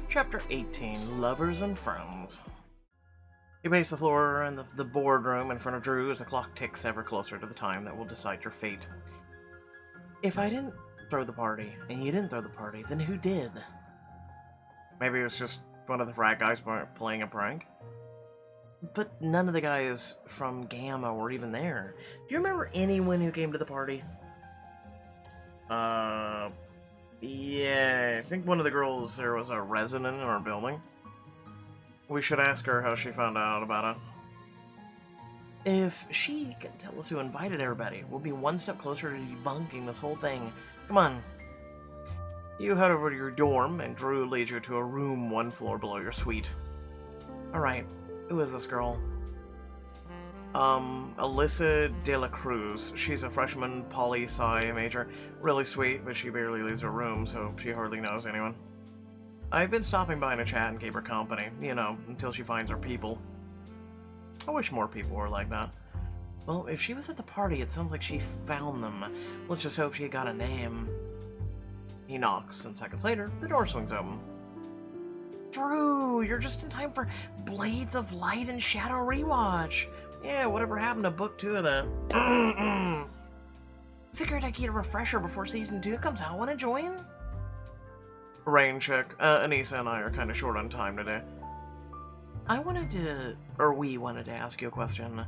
Chapter 18, Lovers and Friends. You pace the floor in the boardroom in front of Drew as the clock ticks ever closer to the time that will decide your fate. If I didn't throw the party, and you didn't throw the party, then who did? Maybe it was just one of the frat guys playing a prank? But none of the guys from Gamma were even there. Do you remember anyone who came to the party? Yeah, I think one of the girls there was a resident in our building. We should ask her how she found out about it. If she can tell us who invited everybody, we'll be one step closer to debunking this whole thing. Come on. You head over to your dorm, and Drew leads you to a room one floor below your suite. Alright, who is this girl? Alyssa De La Cruz. She's a freshman poli-sci major. Really sweet, but she barely leaves her room, so she hardly knows anyone. I've been stopping by in a chat and keep her company, until she finds her people. I wish more people were like that. Well, if she was at the party, it sounds like she found them. Let's just hope she got a name. He knocks, and seconds later, the door swings open. Drew, you're just in time for Blades of Light and Shadow rewatch. Yeah, whatever happened to book 2 of that? Figured I'd get a refresher before season 2 comes out. Wanna join? Rain check. Anissa and I are kind of short on time today. We wanted to ask you a question.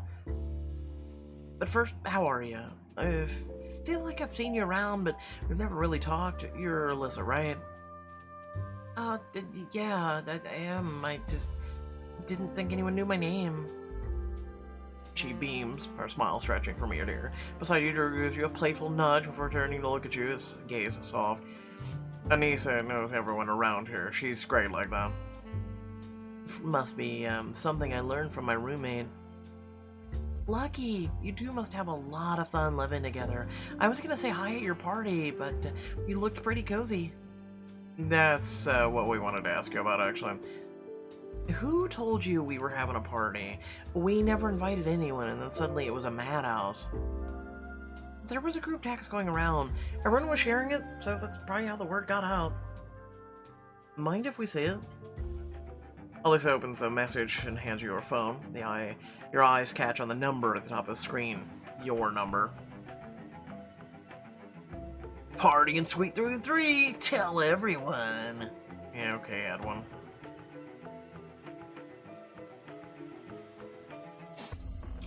But first, how are you? I feel like I've seen you around, but we've never really talked. You're Alyssa, right? Yeah, I am. I just didn't think anyone knew my name. She beams, her smile stretching from ear to ear. Beside you, Drew gives you a playful nudge before turning to look at you, his gaze soft. Anissa knows everyone around here. She's great like that. Must be something I learned from my roommate. Lucky, you two must have a lot of fun living together. I was gonna say hi at your party, but you looked pretty cozy. That's what we wanted to ask you about, actually. Who told you we were having a party? We never invited anyone, and then suddenly it was a madhouse. There was a group text going around. Everyone was sharing it, so that's probably how the word got out. Mind if we see it? Alyssa opens the message and hands you her phone. Your eyes catch on the number at the top of the screen. Your number. Party in Suite 3, tell everyone. Yeah, okay, add one.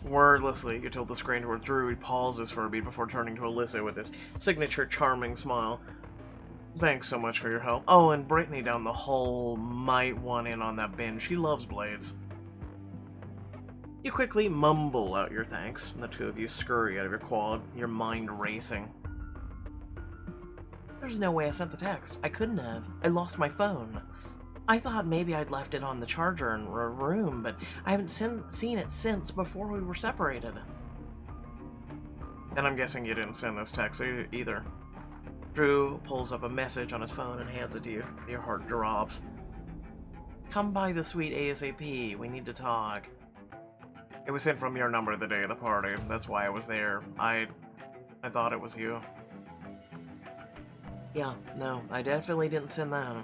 Wordlessly, you tilt the screen toward Drew. He pauses for a beat before turning to Alyssa with his signature charming smile. Thanks so much for your help. Oh, and Brittany down the hall might want in on that binge. She loves Blades. You quickly mumble out your thanks, and the two of you scurry out of your quad, your mind racing. There's no way I sent the text. I couldn't have. I lost my phone. I thought maybe I'd left it on the charger in a room, but I haven't seen it since before we were separated. And I'm guessing you didn't send this text either. Drew pulls up a message on his phone and hands it to you. Your heart drops. Come by the suite ASAP. We need to talk. It was sent from your number the day of the party. That's why I was there. I thought it was you. Yeah, no, I definitely didn't send that.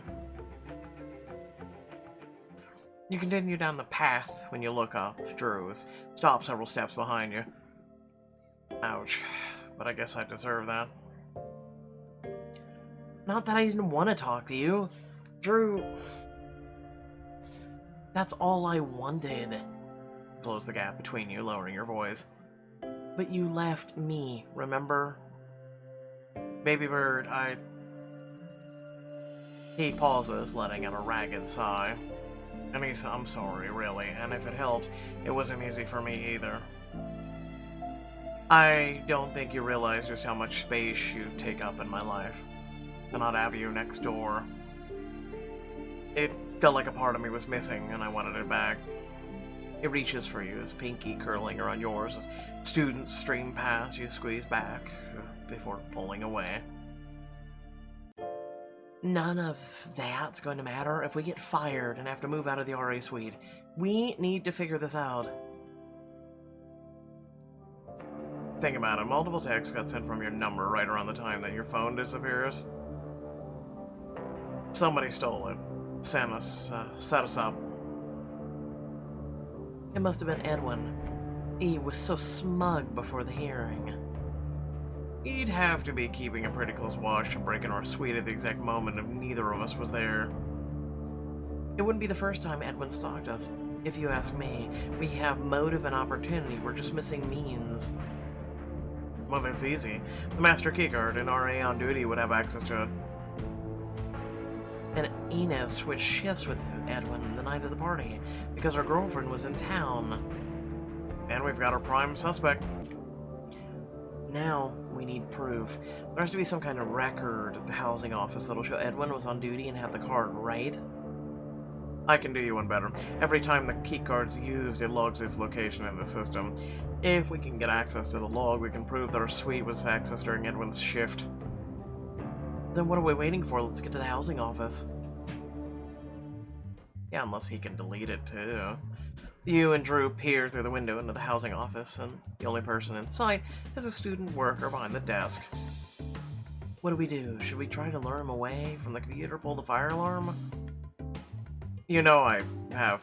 You continue down the path when you look up. Drew stops several steps behind you. Ouch, but I guess I deserve that. Not that I didn't want to talk to you. Drew, that's all I wanted. Close the gap between you, lowering your voice. But you left me, remember? Baby bird, He pauses, letting out a ragged sigh. Anissa, I'm sorry, really, and if it helps, it wasn't easy for me either. I don't think you realize just how much space you take up in my life. To not have you next door. It felt like a part of me was missing, and I wanted it back. He reaches for you, his pinky curling around yours as students stream past. You squeeze back before pulling away. None of that's going to matter if we get fired and have to move out of the RA suite. We need to figure this out. Think about it. Multiple texts got sent from your number right around the time that your phone disappears. Somebody stole it. set us up. It must have been Edwin. He was so smug before the hearing. He'd have to be keeping a pretty close watch to break in our suite at the exact moment if neither of us was there. It wouldn't be the first time Edwin stalked us. If you ask me, we have motive and opportunity, we're just missing means. Well, that's easy. The master keycard and RA on duty would have access to it. And Inez switched shifts with Edwin the night of the party because her girlfriend was in town. And we've got our prime suspect. Now we need proof. There has to be some kind of record at the housing office that'll show Edwin was on duty and had the card, right? I can do you one better. Every time the keycard's used, it logs its location in the system. If we can get access to the log, we can prove that our suite was accessed during Edwin's shift. Then what are we waiting for? Let's get to the housing office. Yeah, unless he can delete it too. You and Drew peer through the window into the housing office, and the only person in sight is a student worker behind the desk. What do we do? Should we try to lure him away from the computer, pull the fire alarm? You know I have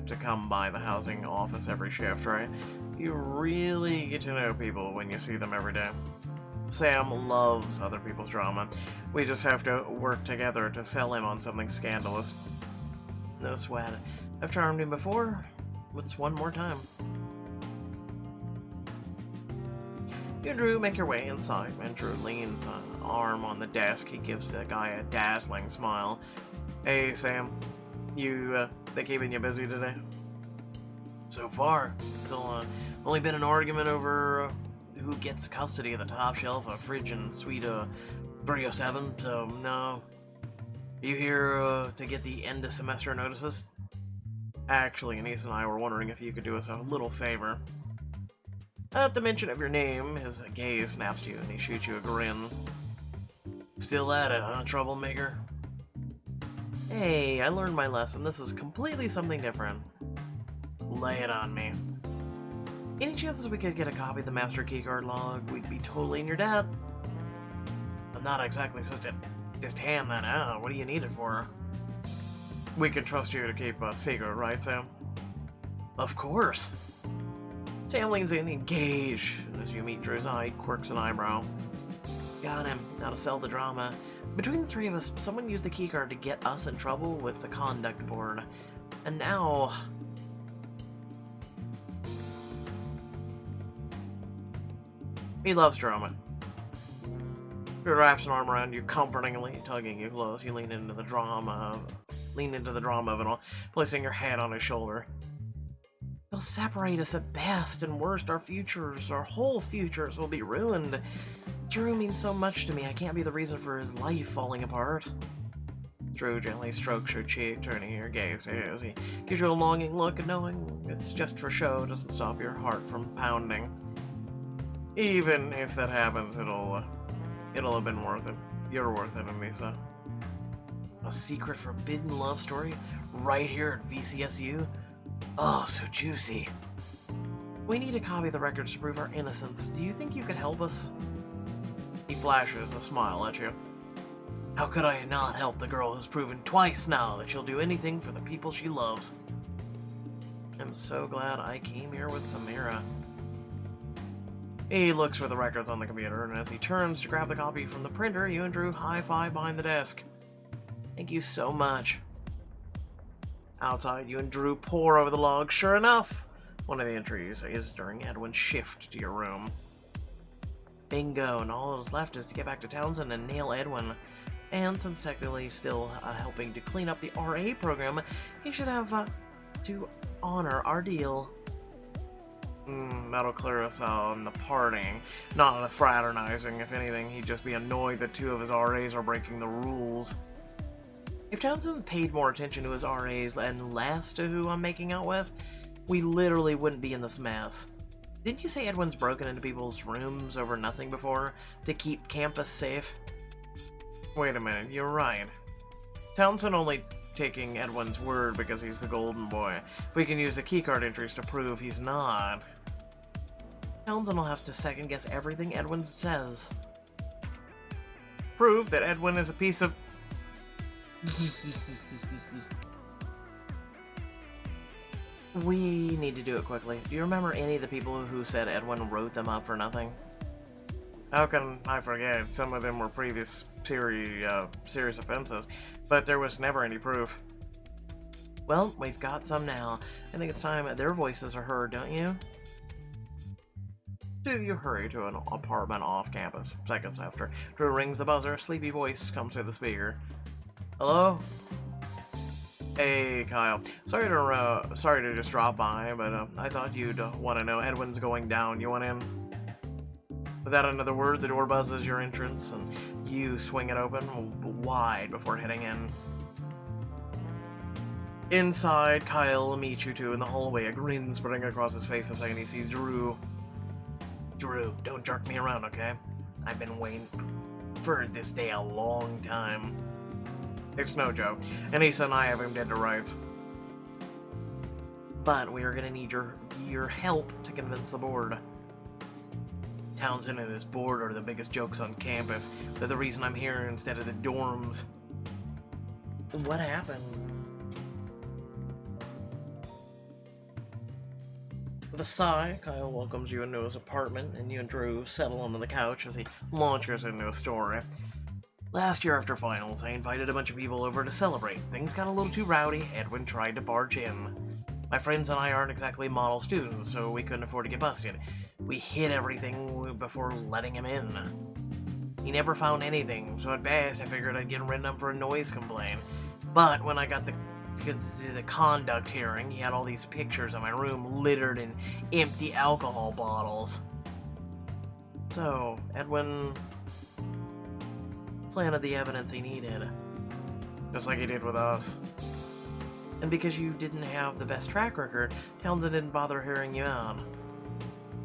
to come by the housing office every shift, right? You really get to know people when you see them every day. Sam loves other people's drama. We just have to work together to sell him on something scandalous. No sweat. I've charmed him before. What's one more time? You and Drew make your way inside, and Drew leans an arm on the desk. He gives the guy a dazzling smile. Hey, Sam. They keeping you busy today? So far, it's only been an argument over who gets custody of the top shelf of fridge and suite 307, so no. Are you here to get the end of semester notices? Actually, Anise and I were wondering if you could do us a little favor. At the mention of your name, his gaze snaps to you and he shoots you a grin. Still at it, huh, troublemaker? Hey, I learned my lesson. This is completely something different. Lay it on me. Any chances we could get a copy of the master keycard log? We'd be totally in your debt. I'm not exactly supposed to just hand that out. What do you need it for? We can trust you to keep a secret, right, Sam? Of course. Sam leans in, engaged, and as you meet Drew's eye, quirks an eyebrow. Got him. Now to sell the drama. Between the three of us, someone used the keycard to get us in trouble with the conduct board. And now... He loves drama. He wraps an arm around you comfortingly, tugging you close. You lean into the drama of it all, placing your head on his shoulder. They'll separate us at best, and worst, our whole futures will be ruined. Drew means so much to me, I can't be the reason for his life falling apart. Drew gently strokes your cheek, turning your gaze to his. He gives you a longing look, and knowing it's just for show doesn't stop your heart from pounding. Even if that happens, it'll have been worth it. You're worth it, Anissa. A secret forbidden love story? Right here at VCSU? Oh, so juicy. We need a copy of the records to prove our innocence. Do you think you could help us? He flashes a smile at you. How could I not help the girl who's proven twice now that she'll do anything for the people she loves? I'm so glad I came here with Samira. He looks for the records on the computer, and as he turns to grab the copy from the printer, you and Drew high-five behind the desk. Thank you so much. Outside, you and Drew pore over the log. Sure enough, one of the entries is during Edwin's shift to your room. Bingo, and all that's left is to get back to Townsend and nail Edwin. And since technically still helping to clean up the RA program, he should have to honor our deal. That'll clear us out on the partying, not on the fraternizing. If anything, he'd just be annoyed that two of his RAs are breaking the rules. If Townsend paid more attention to his RAs and less to who I'm making out with, we literally wouldn't be in this mess. Didn't you say Edwin's broken into people's rooms over nothing before to keep campus safe? Wait a minute, you're right. Townsend only taking Edwin's word because he's the golden boy. We can use the keycard entries to prove he's not. Townsend will have to second-guess everything Edwin says. Prove that Edwin is a piece of We need to do it quickly. Do you remember any of the people who said Edwin wrote them up for nothing? How can I forget? Some of them were previous serious offenses, but there was never any proof. Well, we've got some now. I think it's time their voices are heard, don't you? Two of you hurry to an apartment off campus. Seconds after, Drew rings the buzzer. A sleepy voice comes through the speaker. Hello? Hey, Kyle. Sorry to just drop by, but I thought you'd want to know Edwin's going down. You want in? Without another word, the door buzzes your entrance, and you swing it open wide before heading in. Inside, Kyle meets you two in the hallway, a grin spreading across his face the second he sees Drew. Drew, don't jerk me around, okay? I've been waiting for this day a long time. It's no joke. Anissa and I have him dead to rights. But we are gonna need your help to convince the board. Townsend and his board are the biggest jokes on campus. They're the reason I'm here instead of the dorms. What happened? With a sigh, Kyle welcomes you into his apartment, and you and Drew settle onto the couch as he launches into a story. Last year after finals, I invited a bunch of people over to celebrate. Things got a little too rowdy. Edwin tried to barge in. My friends and I aren't exactly model students, so we couldn't afford to get busted. We hid everything before letting him in. He never found anything, so at best I figured I'd get written up for a noise complaint. But when I got to the conduct hearing, he had all these pictures of my room littered in empty alcohol bottles. So, Edwin planted the evidence he needed. Just like he did with us. And because you didn't have the best track record, Townsend didn't bother hearing you out.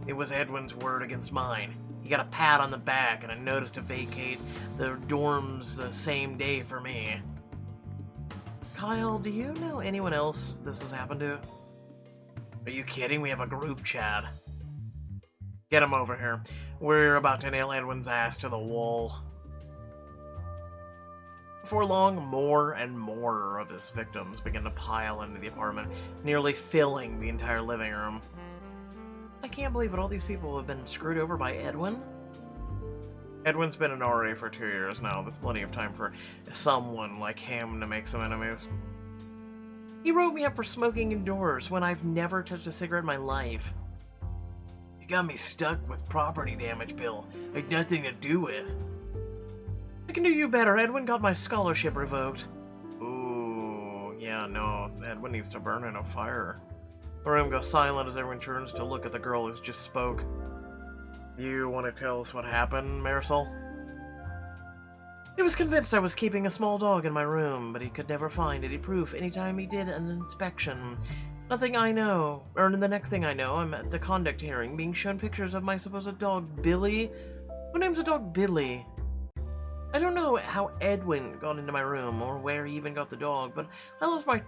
It was Edwin's word against mine. He got a pat on the back and a notice to vacate the dorms the same day for me. Kyle, do you know anyone else this has happened to? Are you kidding? We have a group chat. Get him over here. We're about to nail Edwin's ass to the wall. Before long, more and more of his victims begin to pile into the apartment, nearly filling the entire living room. I can't believe it. All these people have been screwed over by Edwin. Edwin's been an RA for 2 years now. There's plenty of time for someone like him to make some enemies. He wrote me up for smoking indoors when I've never touched a cigarette in my life. He got me stuck with property damage bill I had nothing to do with. I can do you better. Edwin got my scholarship revoked. Ooh, yeah, no. Edwin needs to burn in a fire. The room goes silent as everyone turns to look at the girl who's just spoke. You want to tell us what happened, Marisol? He was convinced I was keeping a small dog in my room, but he could never find any proof anytime he did an inspection. Nothing I know, or the next thing I know, I'm at the conduct hearing being shown pictures of my supposed dog, Billy. Who names a dog Billy? I don't know how Edwin got into my room, or where he even got the dog, but I lost my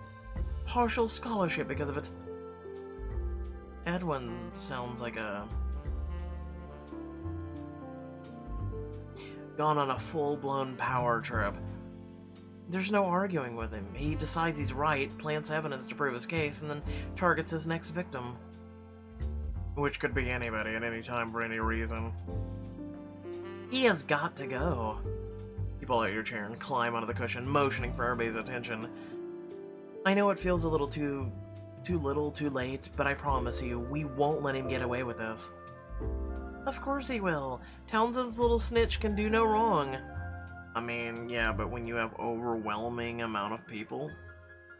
partial scholarship because of it. Edwin sounds like gone on a full-blown power trip. There's no arguing with him. He decides he's right, plants evidence to prove his case, and then targets his next victim. Which could be anybody at any time for any reason. He has got to go. You pull out your chair and climb onto the cushion, motioning for everybody's attention. I know it feels a little too little, too late, but I promise you, we won't let him get away with this. Of course he will. Townsend's little snitch can do no wrong. I mean, yeah, but when you have overwhelming amount of people,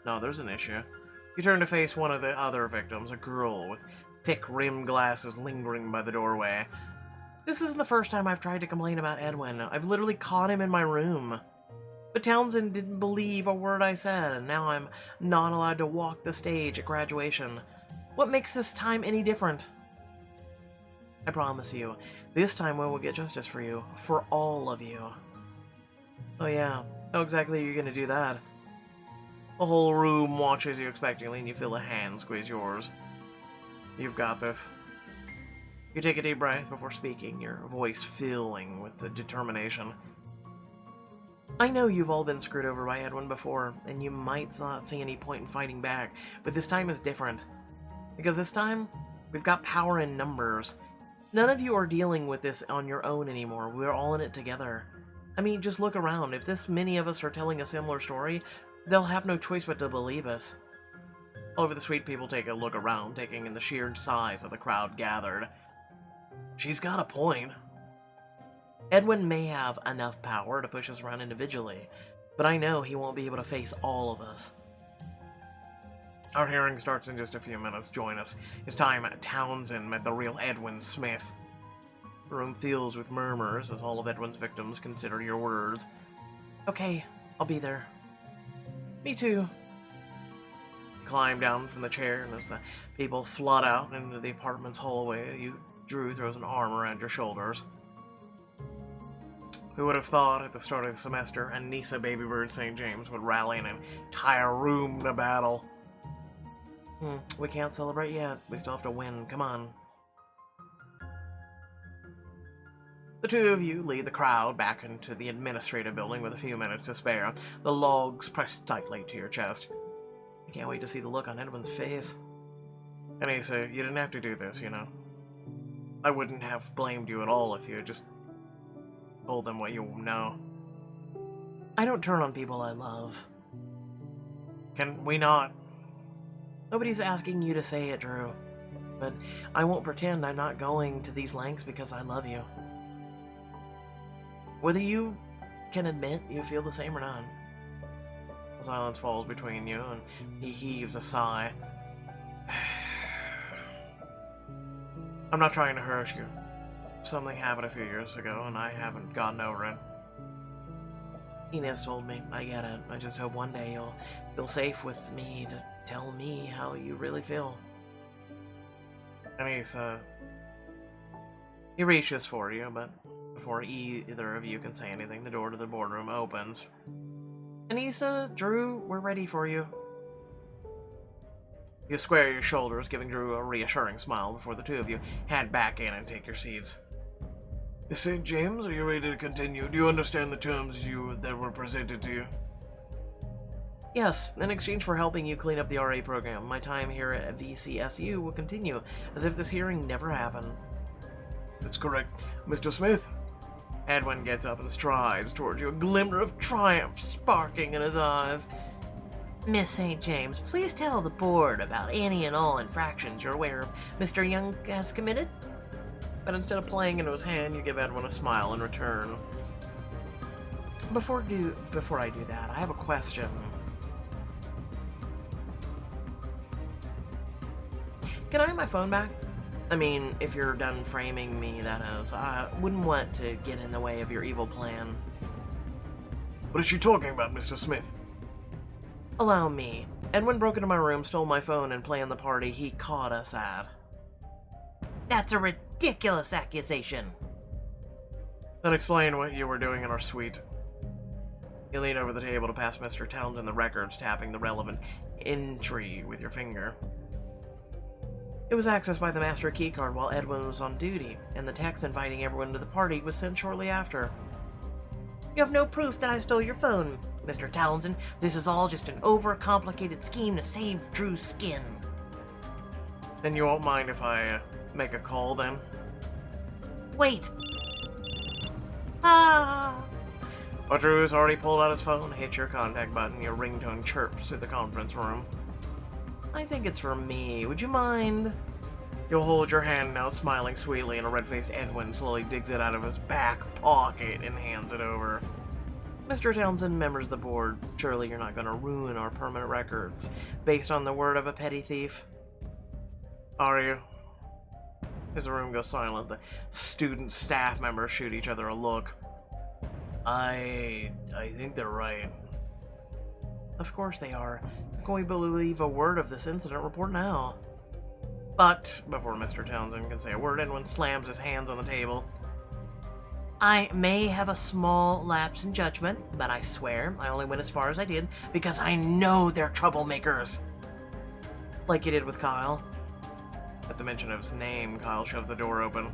no, there's an issue. You turn to face one of the other victims, a girl with thick rimmed glasses lingering by the doorway. This isn't the first time I've tried to complain about Edwin. I've literally caught him in my room. But Townsend didn't believe a word I said, and now I'm not allowed to walk the stage at graduation. What makes this time any different? I promise you, this time we will get justice for you. For all of you. Oh yeah, how exactly are you gonna do that? The whole room watches you expectantly, and you feel a hand squeeze yours. You've got this. You take a deep breath before speaking, your voice filling with the determination. I know you've all been screwed over by Edwin before, and you might not see any point in fighting back, but this time is different. Because this time, we've got power in numbers. None of you are dealing with this on your own anymore. We're all in it together. I mean, just look around. If this many of us are telling a similar story, they'll have no choice but to believe us. All of the sweet people take a look around, taking in the sheer size of the crowd gathered. She's got a point. Edwin may have enough power to push us around individually, but I know he won't be able to face all of us. Our hearing starts in just a few minutes. Join us. It's time Townsend met the real Edwin Smith. The room fills with murmurs as all of Edwin's victims consider your words. Okay, I'll be there. Me too. You climb down from the chair, and as the people flood out into the apartment's hallway, Drew throws an arm around your shoulders. Who would have thought at the start of the semester, Anissa Babybird St. James would rally an entire room to battle? We can't celebrate yet. We still have to win. Come on. The two of you lead the crowd back into the administrative building with a few minutes to spare, the logs pressed tightly to your chest. I can't wait to see the look on Edwin's face. Anissa, you didn't have to do this, you know. I wouldn't have blamed you at all if you had just told them what you know. I don't turn on people I love. Can we not? Nobody's asking you to say it, Drew. But I won't pretend I'm not going to these lengths because I love you. Whether you can admit you feel the same or not. The silence falls between you, and he heaves a sigh. I'm not trying to hurt you. Something happened a few years ago, and I haven't gotten over it. Inez told me. I get it. I just hope one day you'll feel safe with me to tell me how you really feel. Anissa, he reaches for you, but before either of you can say anything, the door to the boardroom opens. Anissa, Drew, we're ready for you. You square your shoulders, giving Drew a reassuring smile before the two of you head back in and take your seats. St. James, are you ready to continue? Do you understand the terms that were presented to you? Yes, in exchange for helping you clean up the RA program, my time here at VCSU will continue as if this hearing never happened. That's correct. Mr. Smith? Edwin gets up and strides towards you, a glimmer of triumph sparking in his eyes. Miss St. James, please tell the board about any and all infractions you're aware of Mr. Young has committed. But instead of playing into his hand, you give Edwin a smile in return. Before I do that, I have a question. Can I have my phone back? I mean, if you're done framing me, that is. I wouldn't want to get in the way of your evil plan. What is she talking about, Mr. Smith? Allow me. Edwin broke into my room, stole my phone, and planned the party he caught us at. That's a ridiculous accusation. Then explain what you were doing in our suite. You lean over the table to pass Mr. Townsend the records, tapping the relevant entry with your finger. It was accessed by the master keycard while Edwin was on duty, and the text inviting everyone to the party was sent shortly after. You have no proof that I stole your phone, Mr. Townsend. This is all just an overcomplicated scheme to save Drew's skin. Then you won't mind if I make a call, then? Wait! Ah! But Drew's already pulled out his phone, hit your contact button, your ringtone chirps through the conference room. I think it's for me. Would you mind? You'll hold your hand now, smiling sweetly, and a red-faced Edwin slowly digs it out of his back pocket and hands it over. Mr. Townsend, members of the board, surely you're not going to ruin our permanent records based on the word of a petty thief? Are you? As the room goes silent, the student staff members shoot each other a look. I think they're right. Of course they are. How can we believe a word of this incident report now? But, before Mr. Townsend can say a word, Edwin slams his hands on the table. I may have a small lapse in judgment, but I swear I only went as far as I did because I know they're troublemakers. Like you did with Kyle. At the mention of his name, Kyle shoves the door open.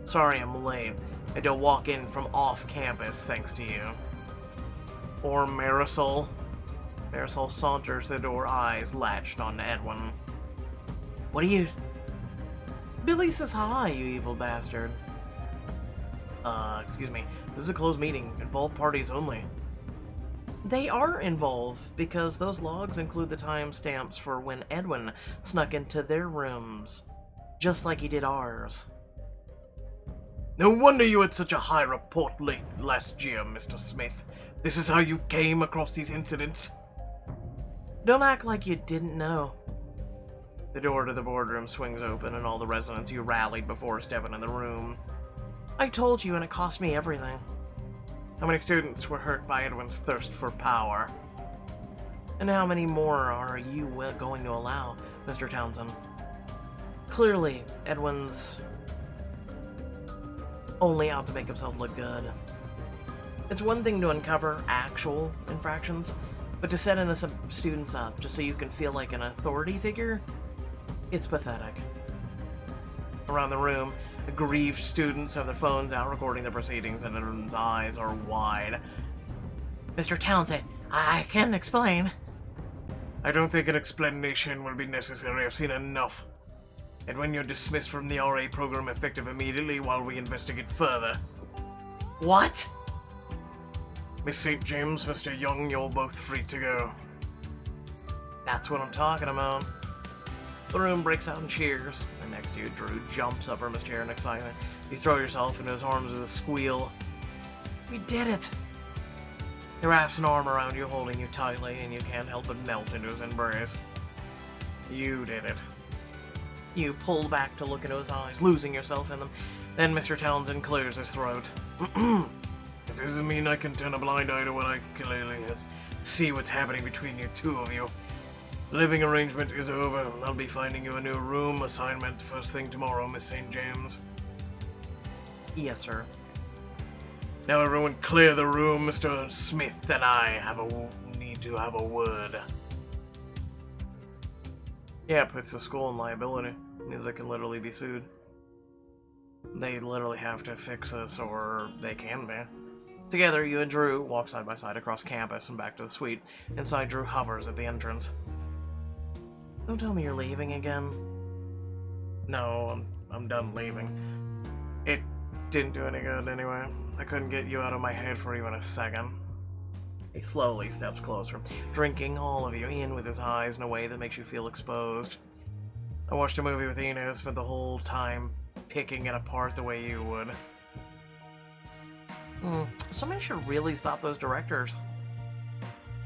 Sorry I'm late. I had to walk in from off campus thanks to you. Or Marisol. Marisol saunters to the door, eyes latched on Edwin. What are you... Billy says hi, you evil bastard. Excuse me. This is a closed meeting. Involved parties only. They are involved, because those logs include the timestamps for when Edwin snuck into their rooms, just like he did ours. No wonder you had such a high report late last year, Mr. Smith. This is how you came across these incidents? Don't act like you didn't know. The door to the boardroom swings open and all the residents you rallied before stepping in the room. I told you, and it cost me everything. How many students were hurt by Edwin's thirst for power? And how many more are you going to allow, Mr. Townsend? Clearly, Edwin's only out to make himself look good. It's one thing to uncover actual infractions, but to set innocent students up just so you can feel like an authority figure? It's pathetic. Around the room, aggrieved students have their phones out recording the proceedings, and everyone's eyes are wide. Mr. Townsend, I can explain. I don't think an explanation will be necessary. I've seen enough. And when you're dismissed from the RA program effective immediately while we investigate further. What? Miss St. James, Mr. Young, you're both free to go. That's what I'm talking about. The room breaks out in cheers, and next to you, Drew jumps up from his chair in excitement. You throw yourself into his arms with a squeal. We did it! He wraps an arm around you, holding you tightly, and you can't help but melt into his embrace. You did it. You pull back to look into his eyes, losing yourself in them. Then Mr. Townsend clears his throat. It doesn't mean I can turn a blind eye to what I clearly see what's happening between you two of you. The living arrangement is over. I'll be finding you a new room assignment first thing tomorrow, Miss St. James. Yes, sir. Now everyone clear the room. Mr. Smith and I need to have a word. Yeah, it puts the school in liability. It means they can literally be sued. They literally have to fix this, or they can be. Together, you and Drew walk side by side across campus and back to the suite. Inside, Drew hovers at the entrance. Don't tell me you're leaving again. No, I'm done leaving. It didn't do any good anyway. I couldn't get you out of my head for even a second. He slowly steps closer, drinking all of you in with his eyes in a way that makes you feel exposed. I watched a movie with Ina, spent the whole time picking it apart the way you would. Somebody should really stop those directors.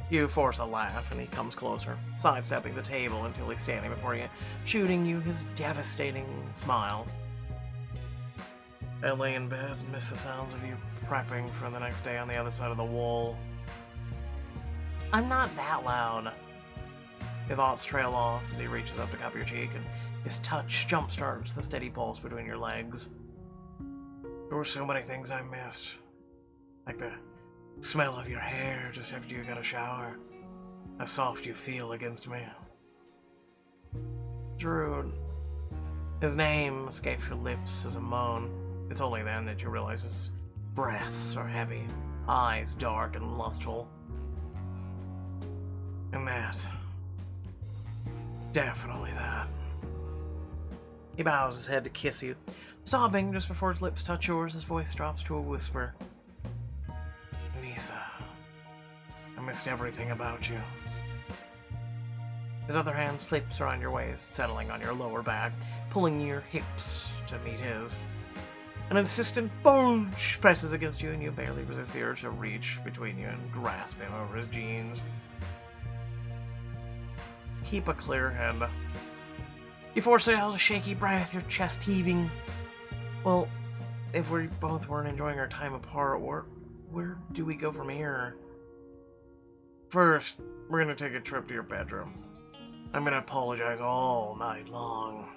You force a laugh, and he comes closer, sidestepping the table until he's standing before you, shooting you his devastating smile. I lay in bed and miss the sounds of you prepping for the next day on the other side of the wall. I'm not that loud. Your thoughts trail off as he reaches up to cup your cheek, and his touch jumpstarts the steady pulse between your legs. There were so many things I missed. Like the smell of your hair just after you got a shower. How soft you feel against me. Drew. His name escapes your lips as a moan. It's only then that you realize his breaths are heavy, eyes dark and lustful. And that. Definitely that. He bows his head to kiss you. Stopping just before his lips touch yours, his voice drops to a whisper. Nisa, I missed everything about you. His other hand slips around your waist, settling on your lower back, pulling your hips to meet his. An insistent bulge presses against you, and you barely resist the urge to reach between you and grasp him over his jeans. Keep a clear head. You force out a shaky breath, your chest heaving. Well, if we both weren't enjoying our time apart, where do we go from here? First, we're gonna take a trip to your bedroom. I'm gonna apologize all night long.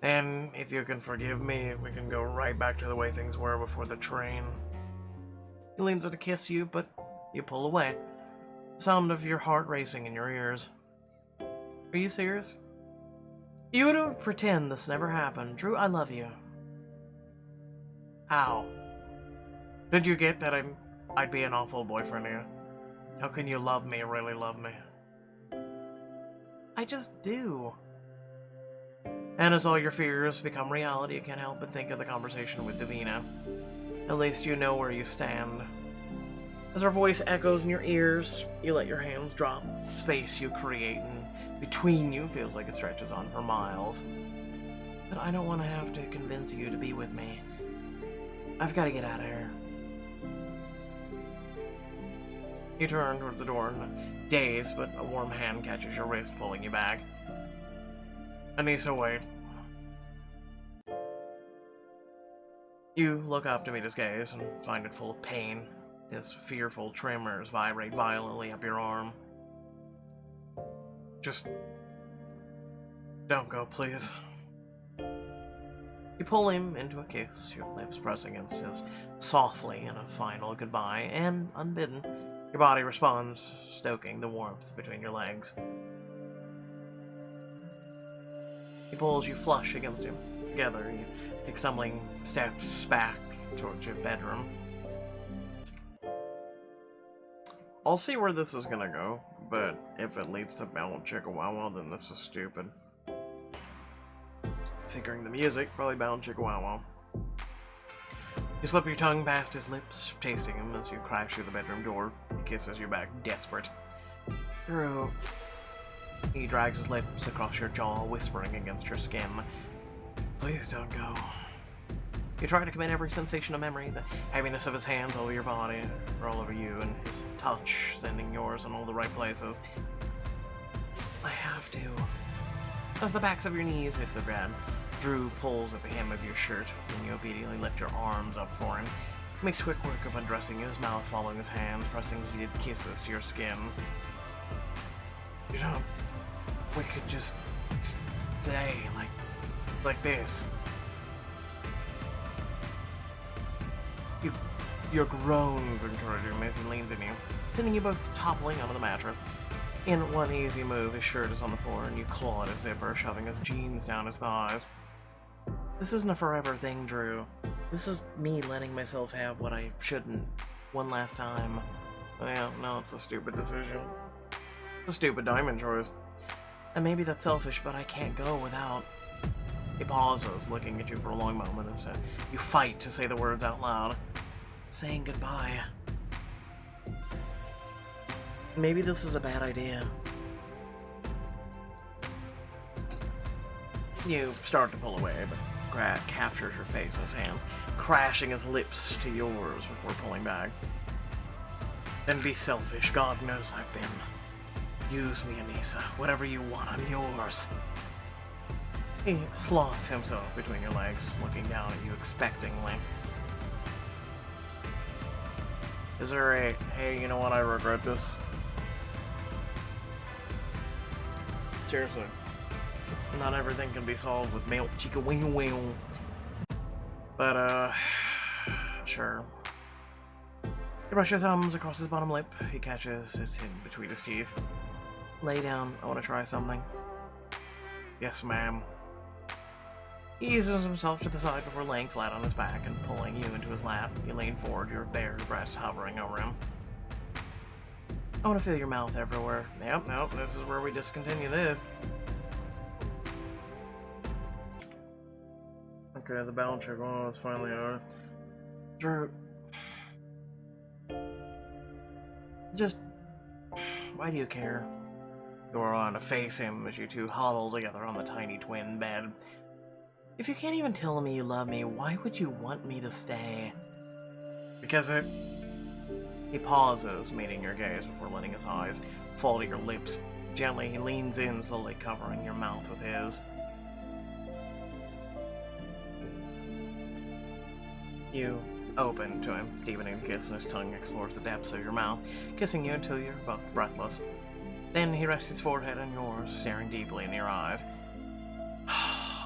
Then, if you can forgive me, we can go right back to the way things were before the train. He leans in to kiss you, but you pull away. The sound of your heart racing in your ears. Are you serious? You don't pretend this never happened. Drew, I love you. How? Did you get that I'd be an awful boyfriend to you? How can you love me, really love me? I just do. And as all your fears become reality, you can't help but think of the conversation with Davina. At least you know where you stand. As her voice echoes in your ears, you let your hands drop. Space you create and between you feels like it stretches on for miles. But I don't want to have to convince you to be with me. I've got to get out of here. You turn towards the door in a daze, but a warm hand catches your wrist, pulling you back. Anissa, wait. You look up to meet his gaze and find it full of pain. His fearful tremors vibrate violently up your arm. Just don't go, please. You pull him into a kiss, your lips press against his softly in a final goodbye, and, unbidden, your body responds, stoking the warmth between your legs. He pulls you flush against him. Together, you take stumbling steps back towards your bedroom. I'll see where this is gonna go, but if it leads to Bound Chicka Wow Wow, then this is stupid. Figuring the music, probably Bound Chicka Wow Wow. You slip your tongue past his lips, tasting him as you crash through the bedroom door. He kisses you back, desperate. Drew. He drags his lips across your jaw, whispering against your skin. Please don't go. You try to commit every sensation of memory, the heaviness of his hands all over your body, or all over you, and his touch sending yours in all the right places. I have to. As the backs of your knees hit the bed, Drew pulls at the hem of your shirt, and you obediently lift your arms up for him. He makes quick work of undressing you, his mouth following his hands, pressing heated kisses to your skin. You know, we could just stay like this. Your groans encourage him as he leans in you, sending you both toppling onto the mattress. In one easy move, his shirt is on the floor, and you claw at his zipper, shoving his jeans down his thighs. This isn't a forever thing, Drew. This is me letting myself have what I shouldn't, one last time. Well, no, it's a stupid decision. It's a stupid diamond choice. And maybe that's selfish, but I can't go without. He pauses, looking at you for a long moment as you fight to say the words out loud. Saying goodbye. Maybe this is a bad idea. You start to pull away, but Grant captures your face in his hands, crashing his lips to yours before pulling back. Then be selfish. God knows I've been. Use me, Anissa. Whatever you want, I'm yours. He sloths himself between your legs, looking down at you expectingly. Is there a, hey, you know what, I regret this? Seriously. Not everything can be solved with male chica wing wing. But, sure. He brushes thumbs across his bottom lip. He catches it in between his teeth. Lay down, I want to try something. Yes, ma'am. He eases himself to the side before laying flat on his back and pulling you into his lap. You lean forward, your bare breasts hovering over him. I want to feel your mouth everywhere. Yep, nope, this is where we discontinue this. Okay, the balance check is finally over. Drew. Just, why do you care? You are on to face him as you two huddle together on the tiny twin bed. If you can't even tell me you love me, why would you want me to stay? Because it... He pauses, meeting your gaze before letting his eyes fall to your lips. Gently, he leans in, slowly covering your mouth with his. You open to him, deepening the kiss, and his tongue explores the depths of your mouth, kissing you until you're both breathless. Then he rests his forehead on yours, staring deeply in your eyes.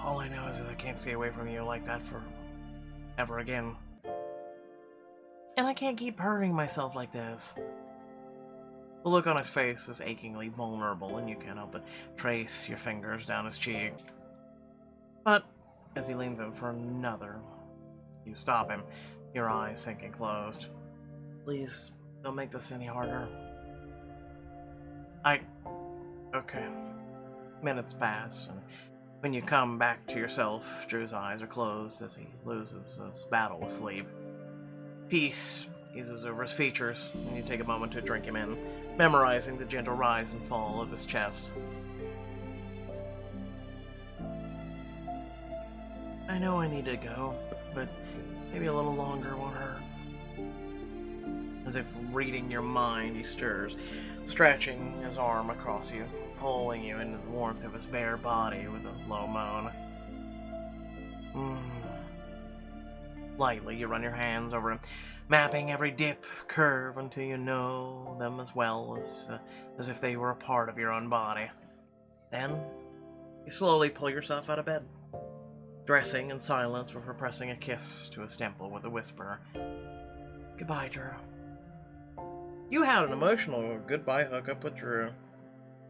All I know is that I can't stay away from you like that for ever again. And I can't keep hurting myself like this. The look on his face is achingly vulnerable, and you can't help but trace your fingers down his cheek. But as he leans in for another, you stop him, your eyes sinking closed. Please, don't make this any harder. Okay. Minutes pass, and when you come back to yourself, Drew's eyes are closed as he loses his battle with sleep. Peace eases over his features, and you take a moment to drink him in, memorizing the gentle rise and fall of his chest. I know I need to go, but maybe a little longer won't hurt. As if reading your mind, he stirs, stretching his arm across you, pulling you into the warmth of his bare body with a low moan. Lightly, you run your hands over him, mapping every dip, curve, until you know them as well as if they were a part of your own body. Then, you slowly pull yourself out of bed, dressing in silence before pressing a kiss to his temple with a whisper. Goodbye, Drew. You had an emotional goodbye hookup with Drew.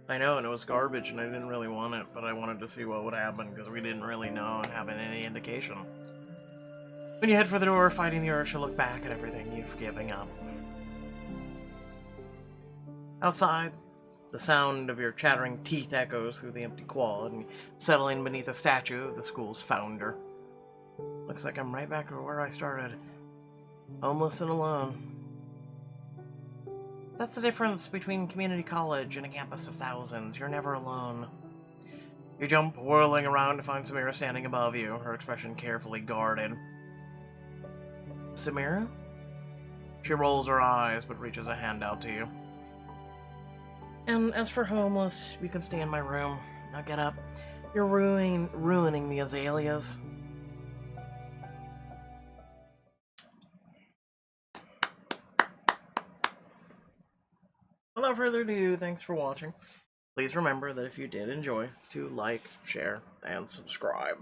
I know, and it was garbage, and I didn't really want it, but I wanted to see what would happen, because we didn't really know and have any indication. When you head for the door, fighting the urge to look back at everything you've given up. Outside, the sound of your chattering teeth echoes through the empty quad, and settling beneath a statue of the school's founder. Looks like I'm right back where I started. Homeless and alone. That's the difference between community college and a campus of thousands. You're never alone. You jump, whirling around to find Samira standing above you, her expression carefully guarded. Samira? She rolls her eyes, but reaches a hand out to you. And as for homeless, you can stay in my room. Now get up. You're ruining the azaleas. Without further ado, thanks for watching. Please remember that if you did enjoy, to like, share, and subscribe.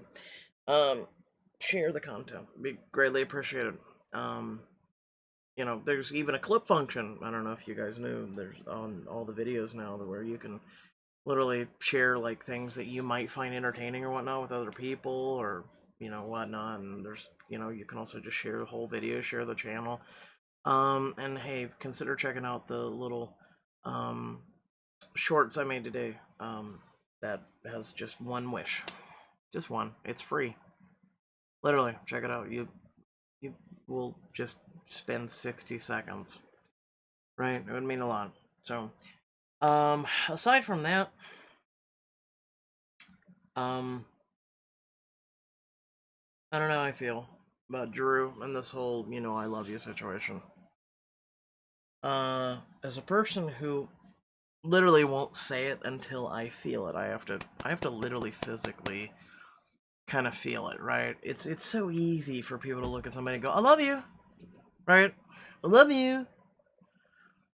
Share the content. Be greatly appreciated. You know, there's even a clip function. I don't know if you guys knew. There's on all the videos now where you can literally share like things that you might find entertaining or whatnot with other people or, you know, whatnot. And there's, you know, you can also just share the whole video, share the channel. And hey, consider checking out the little shorts I made today. That has just one wish. Just one. It's free. Literally, check it out. You will just spend 60 seconds. Right? It would mean a lot. So, aside from that, I don't know how I feel about Drew and this whole, you know, I love you situation. As a person who literally won't say it until I feel it, I have to literally physically kind of feel it, right? It's so easy for people to look at somebody and go, I love you, right? I love you.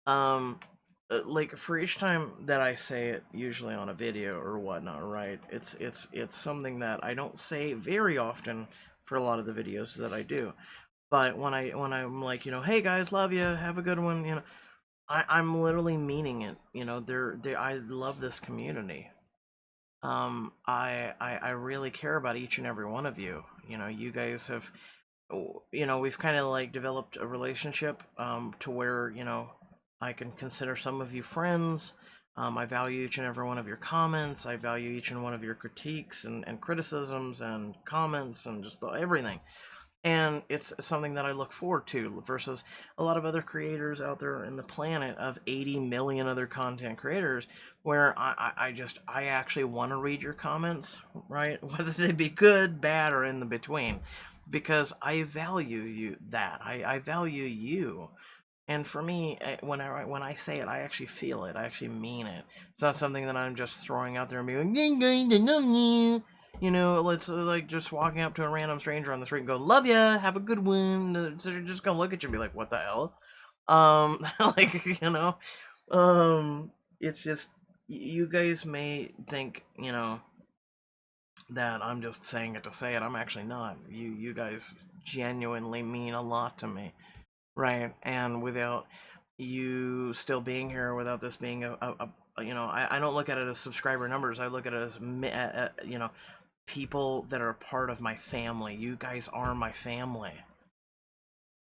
Like for each time that I say it, usually on a video or whatnot, right? It's something that I don't say very often for a lot of the videos that I do. But when I'm like, you know, hey guys, love you, have a good one, you know, I'm literally meaning it. You know, I love this community. I really care about each and every one of you. You know, you guys have, you know, we've kind of like developed a relationship to where, you know, I can consider some of you friends. I value each and every one of your comments. I value each and one of your critiques and criticisms and comments and just everything. And it's something that I look forward to versus a lot of other creators out there in the planet of 80 million other content creators where I actually want to read your comments, right? Whether they be good, bad, or in the between, because I value that. I value you. And for me, when I say it, I actually feel it. I actually mean it. It's not something that I'm just throwing out there and being like, you know, let's like just walking up to a random stranger on the street and go, love ya, have a good one. So they're just gonna look at you and be like, what the hell? Like, you know, it's just, you guys may think, you know, that I'm just saying it to say it. I'm actually not. You guys genuinely mean a lot to me. Right, and without you still being here, without this being a you know, I don't look at it as subscriber numbers. I look at it as, you know, people that are a part of my family. You guys are my family.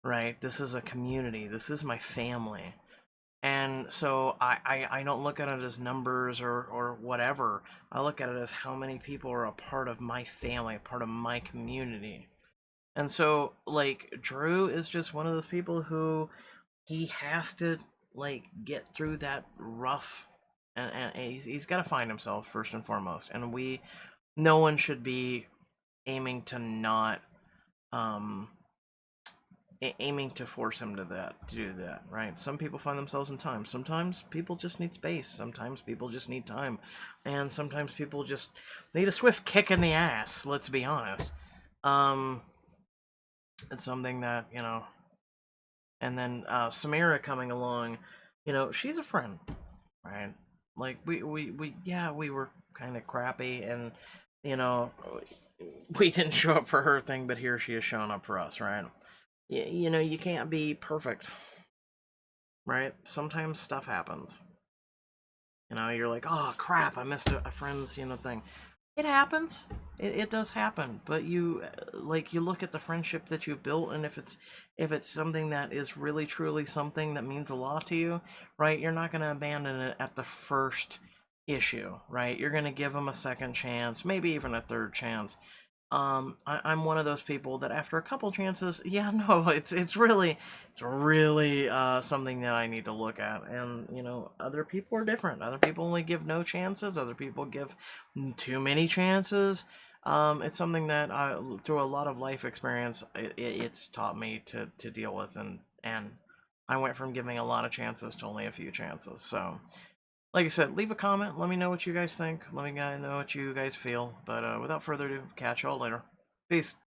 Right? This is a community. This is my family. And so I don't look at it as numbers or whatever. I look at it as how many people are a part of my family, a part of my community. And so, like, Drew is just one of those people who he has to, like, get through that rough, and he's got to find himself first and foremost. And no one should be aiming to not, um, aiming to force him to do that, right? Some people find themselves in time. Sometimes people just need space. Sometimes people just need time. And sometimes people just need a swift kick in the ass, let's be honest. Um, it's something that, and then Samira coming along, she's a friend, right? Like yeah, we were kind of crappy, and you know, we didn't show up for her thing, but here she is showing up for us, right? You can't be perfect, right? Sometimes stuff happens. You're like, oh crap, I missed a friend's thing. It happens. It does happen, but you look at the friendship that you've built, and if it's something that is really truly something that means a lot to you, right? You're not going to abandon it at the first issue, right? You're going to give them a second chance, maybe even a third chance. I'm one of those people that after a couple chances, yeah, no, it's really something that I need to look at. And other people are different. Other people only give no chances. Other people give too many chances. It's something that through a lot of life experience, it's taught me to deal with, and I went from giving a lot of chances to only a few chances. So like I said, leave a comment. Let me know what you guys think. Let me know what you guys feel. But without further ado, catch y'all later. Peace.